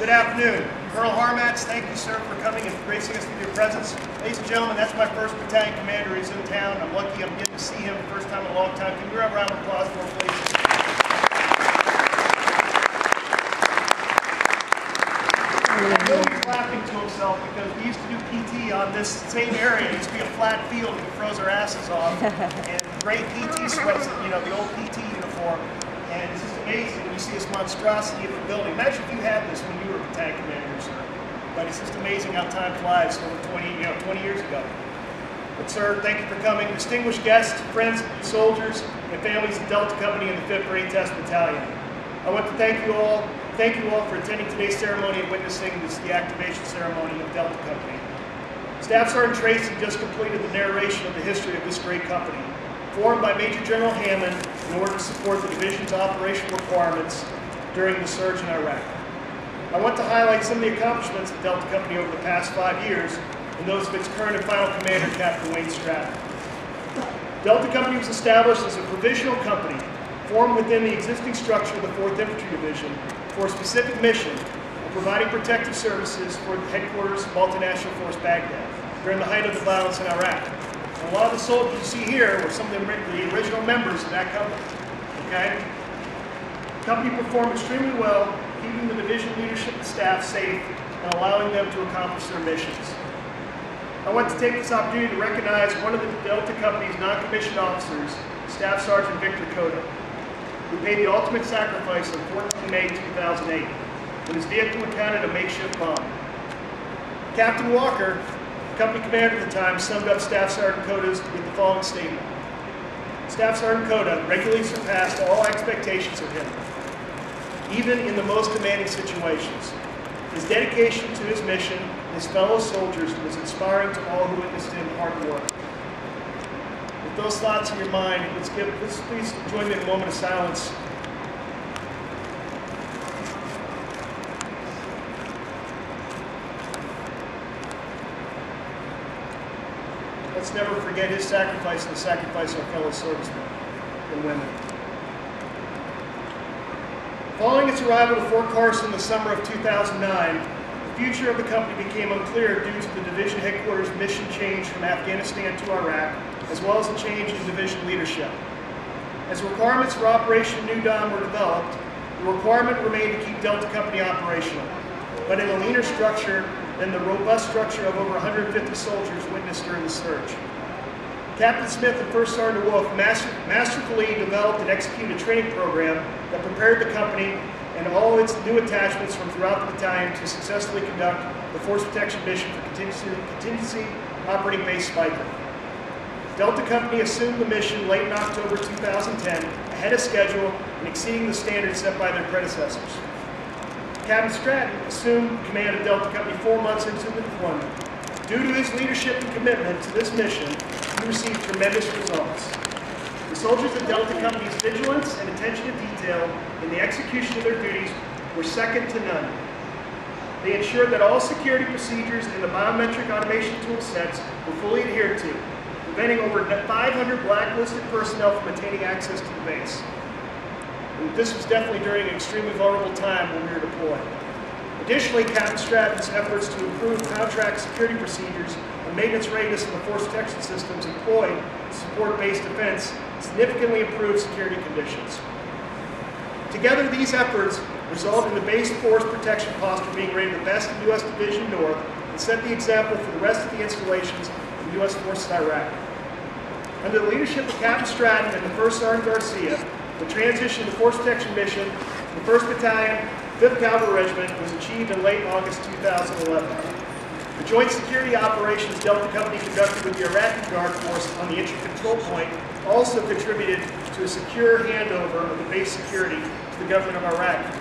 Good afternoon. Colonel Harmatz, thank you, sir, for coming and gracing us with your presence. Ladies and gentlemen, that's my first battalion commander who's in town. I'm lucky I'm getting to see him the first time in a long time. Can we have a round of applause for him, please? I know he's laughing to himself because we used to do PT on this same area. It used to be a flat field and we froze our asses off. And great PT sweats, you know, the old PT uniform. And it's just amazing when you see this monstrosity of the building. Imagine if you had this when you were a battalion commander, sir. But it's just amazing how time flies over 20 years ago. But sir, thank you for coming. Distinguished guests, friends, soldiers, and families of Delta Company and the 5th Marine Test Battalion. I want to thank you all for attending today's ceremony and witnessing this deactivation ceremony of Delta Company. Staff Sergeant Tracy just completed the narration of the history of this great company, formed by Major General Hammond in order to support the division's operational requirements during the surge in Iraq. I want to highlight some of the accomplishments of Delta Company over the past 5 years and those of its current and final commander, Captain Wayne Stratton. Delta Company was established as a provisional company formed within the existing structure of the 4th Infantry Division for a specific mission of providing protective services for the headquarters of Multinational Force Baghdad during the height of the violence in Iraq. And a lot of the soldiers you see here were some of the original members of that company. Okay? The company performed extremely well, keeping the division leadership and staff safe and allowing them to accomplish their missions. I want to take this opportunity to recognize one of the Delta Company's non-commissioned officers, Staff Sergeant Victor Cota, who paid the ultimate sacrifice on 14 May 2008 when his vehicle encountered a makeshift bomb. Captain Walker, company commander at the time, summed up Staff Sergeant Cota's with the following statement. Staff Sergeant Cota regularly surpassed all expectations of him, even in the most demanding situations. His dedication to his mission and his fellow soldiers was inspiring to all who witnessed him hard work. With those thoughts in your mind, let's please join me in a moment of silence. Let's never forget his sacrifice and the sacrifice of our fellow servicemen and women. Following its arrival to Fort Carson in the summer of 2009, the future of the company became unclear due to the division headquarters mission change from Afghanistan to Iraq, as well as a change in division leadership. As requirements for Operation New Dawn were developed, the requirement remained to keep Delta Company operational, but in a leaner structure than the robust structure of over 150 soldiers witnessed during the surge. Captain Smith and First Sergeant Wolf masterfully developed and executed a training program that prepared the company and all its new attachments from throughout the battalion to successfully conduct the force protection mission for contingency operating base Spiker. Delta Company assumed the mission late in October 2010, ahead of schedule and exceeding the standards set by their predecessors. Captain Stratton assumed command of Delta Company 4 months into the deployment. Due to his leadership and commitment to this mission, he received tremendous results. The soldiers of Delta Company's vigilance and attention to detail in the execution of their duties were second to none. They ensured that all security procedures and the biometric automation tool sets were fully adhered to, preventing over 500 blacklisted personnel from attaining access to the base. And this was definitely during an extremely vulnerable time when we were deployed. Additionally, Captain Stratton's efforts to improve contract security procedures and maintenance readiness of the force protection systems employed to support base defense significantly improved security conditions. Together, these efforts resulted in the base force protection posture being rated the best in U.S. Division North and set the example for the rest of the installations of U.S. forces in Iraq. Under the leadership of Captain Stratton and the First Sergeant Garcia, the transition to the force protection mission to the 1st Battalion, 5th Cavalry Regiment was achieved in late August 2011. The joint security operations Delta Company conducted with the Iraqi Guard Force on the entry control point also contributed to a secure handover of the base security to the government of Iraq.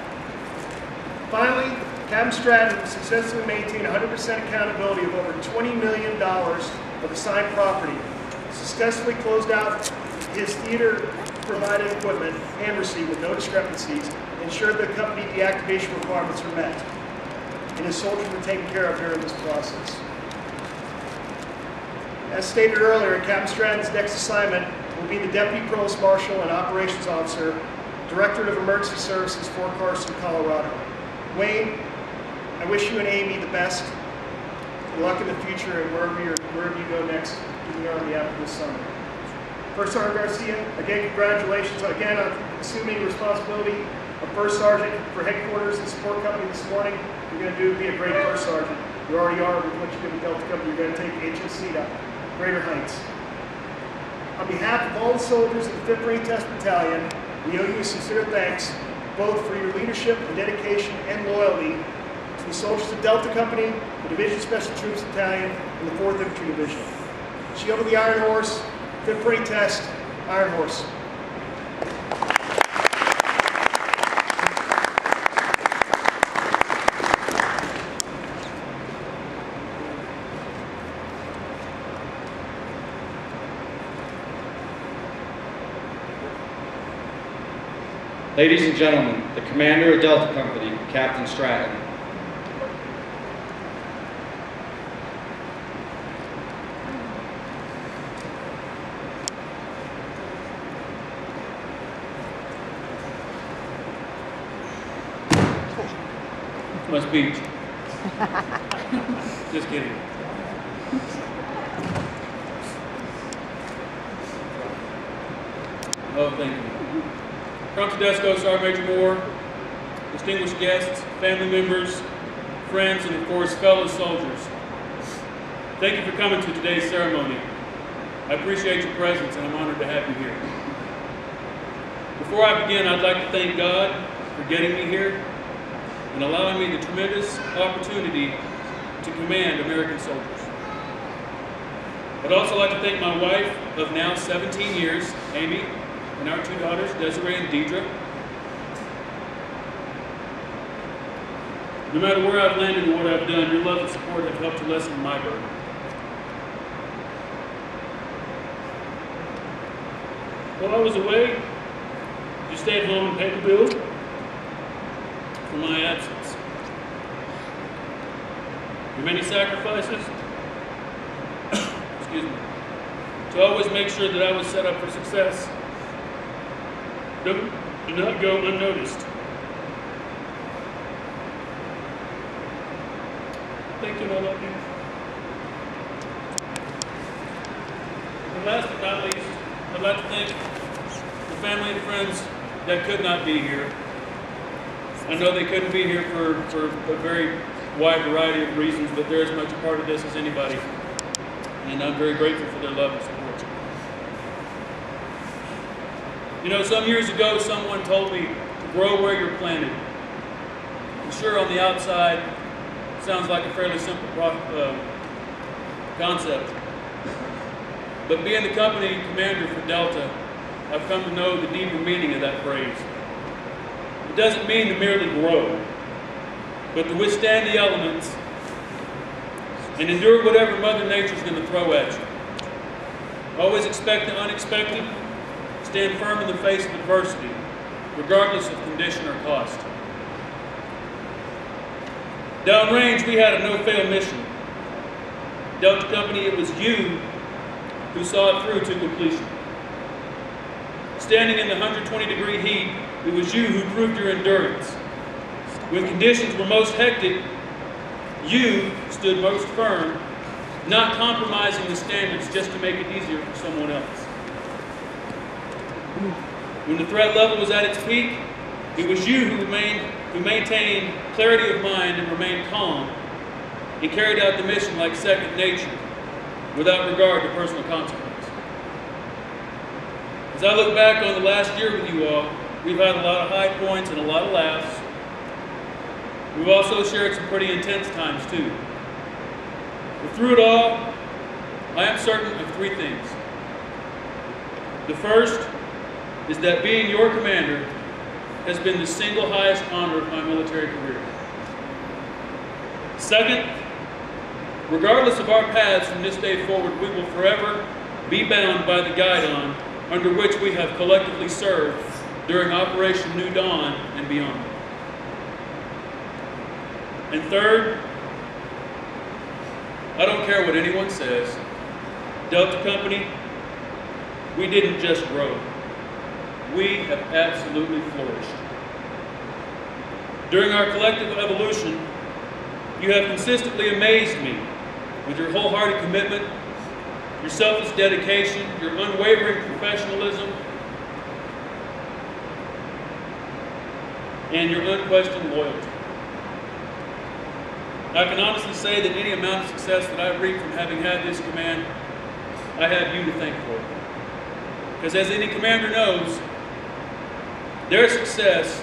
Finally, Captain Stratton successfully maintained 100% accountability of over $20 million of assigned property, successfully closed out his theater-provided equipment and received with no discrepancies, ensured the company deactivation requirements were met, and his soldiers were taken care of during this process. As stated earlier, Captain Stratton's next assignment will be the Deputy Provost Marshal and Operations Officer, Directorate of Emergency Services, Fort Carson, Colorado. Wayne, I wish you and Amy the best. Good luck in the future and wherever you go next in the Army after this summer. First Sergeant Garcia, again, congratulations again on assuming responsibility of First Sergeant for headquarters and support company this morning. You're going to be a great First Sergeant. You already are with what you did with Delta Company. You're going to take HSC to greater heights. On behalf of all the soldiers of the 5th Marine Test Battalion, we owe you a sincere thanks both for your leadership and dedication and loyalty to the soldiers of Delta Company, the Division Special Troops Battalion, and the 4th Infantry Division. Shield of the Iron Horse, 5th Marine Test, Iron Horse. Ladies and gentlemen, the Commander of Delta Company, Captain Stratton. Must be. Just kidding. Oh, thank you. From Tedesco, Sergeant Major Moore, distinguished guests, family members, friends, and of course, fellow soldiers. Thank you for coming to today's ceremony. I appreciate your presence and I'm honored to have you here. Before I begin, I'd like to thank God for getting me here and allowing me the tremendous opportunity to command American soldiers. I'd also like to thank my wife of now 17 years, Amy, and our 2 daughters, Desiree and Deidre. No matter where I've landed and what I've done, your love and support have helped to lessen my burden. While I was away, you stayed home and paid the bill for my absence. Your many sacrifices, excuse me, to always make sure that I was set up for success do not go unnoticed. Thank you and I love you. And last but not least, I'd like to thank the family and friends that could not be here. I know they couldn't be here for a very wide variety of reasons, but they're as much a part of this as anybody. And I'm very grateful for their love and support. You know, some years ago, someone told me to grow where you're planted. And sure, on the outside, it sounds like a fairly simple concept. But being the company commander for Delta, I've come to know the deeper meaning of that phrase. It doesn't mean to merely grow, but to withstand the elements and endure whatever Mother Nature's going to throw at you. Always expect the unexpected. Stand firm in the face of adversity, regardless of condition or cost. Downrange, we had a no-fail mission. Delta Company, it was you who saw it through to completion. Standing in the 120-degree heat, it was you who proved your endurance. When conditions were most hectic, you stood most firm, not compromising the standards just to make it easier for someone else. When the threat level was at its peak, it was you who maintained clarity of mind and remained calm and carried out the mission like second nature without regard to personal consequence. As I look back on the last year with you all, we've had a lot of high points and a lot of laughs. We've also shared some pretty intense times too. But through it all, I am certain of 3 things. The first is that being your commander has been the single highest honor of my military career. Second, regardless of our paths from this day forward, we will forever be bound by the guidon under which we have collectively served during Operation New Dawn and beyond. And third, I don't care what anyone says, Delta Company, we didn't just grow. We have absolutely flourished. During our collective evolution, You have consistently amazed me with your wholehearted commitment, your selfless dedication, your unwavering professionalism, and your unquestioned loyalty. I can honestly say that any amount of success that I've reaped from having had this command, I have you to thank for. Because as any commander knows, their success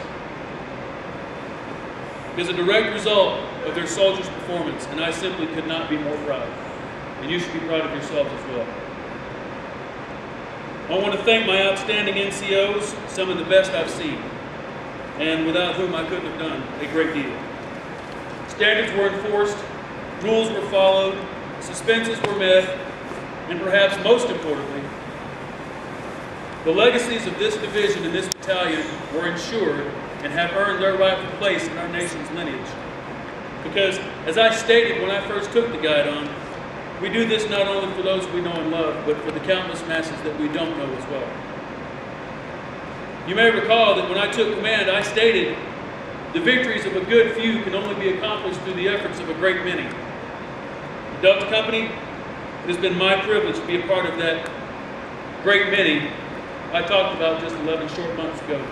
is a direct result of their soldiers' performance, and I simply could not be more proud. And you should be proud of yourselves as well. I want to thank my outstanding NCOs, some of the best I've seen, and without whom I couldn't have done a great deal. Standards were enforced, rules were followed, suspenses were met, and perhaps most importantly, the legacies of this division and this battalion were ensured and have earned their rightful place in our nation's lineage. Because, as I stated when I first took the Guidon, we do this not only for those we know and love, but for the countless masses that we don't know as well. You may recall that when I took command, I stated, the victories of a good few can only be accomplished through the efforts of a great many. The Delta Company, it has been my privilege to be a part of that great many I talked about just 11 short months ago.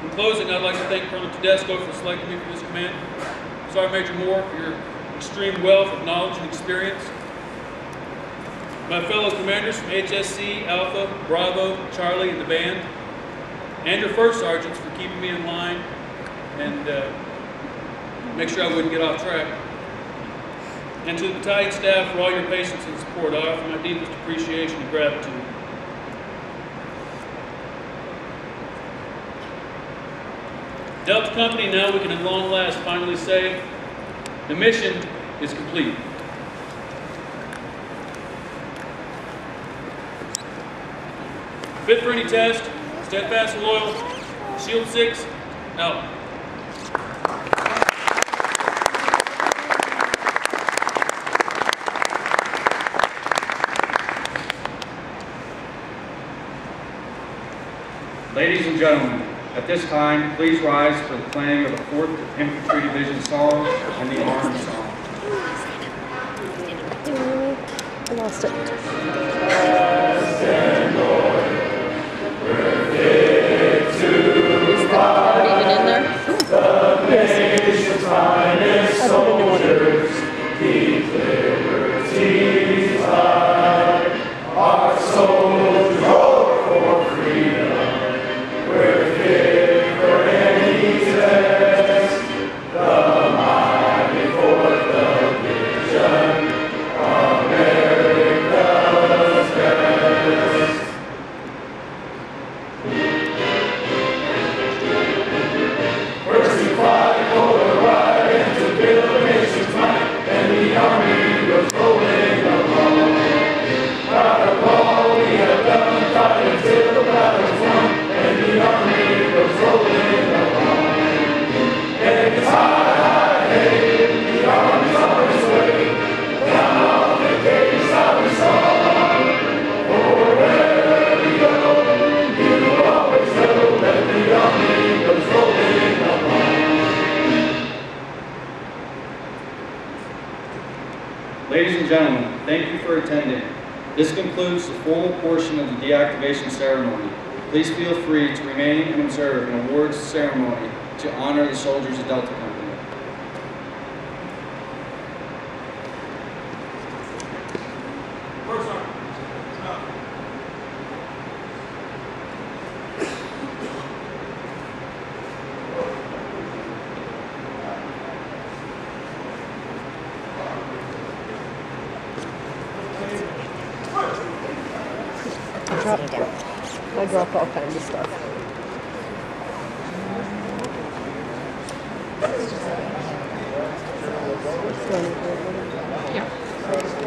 In closing, I'd like to thank Colonel Tedesco for selecting me for this command. Sergeant Major Moore for your extreme wealth of knowledge and experience. My fellow commanders from HSC, Alpha, Bravo, Charlie, and the band. And your first sergeants for keeping me in line and make sure I wouldn't get off track. And to the battalion staff for all your patience and support, I offer my deepest appreciation and gratitude. Delta Company, now we can at long last finally say, the mission is complete. Fit for any test, steadfast and loyal, Shield 6, out. Ladies and gentlemen, at this time, please rise for the playing of the 4th Infantry Division song and the Arms song. I lost it. Ladies and gentlemen, thank you for attending. This concludes the formal portion of the deactivation ceremony. Please feel free to remain and observe an awards ceremony to honor the soldiers of Delta Company. I drop all kinds of stuff.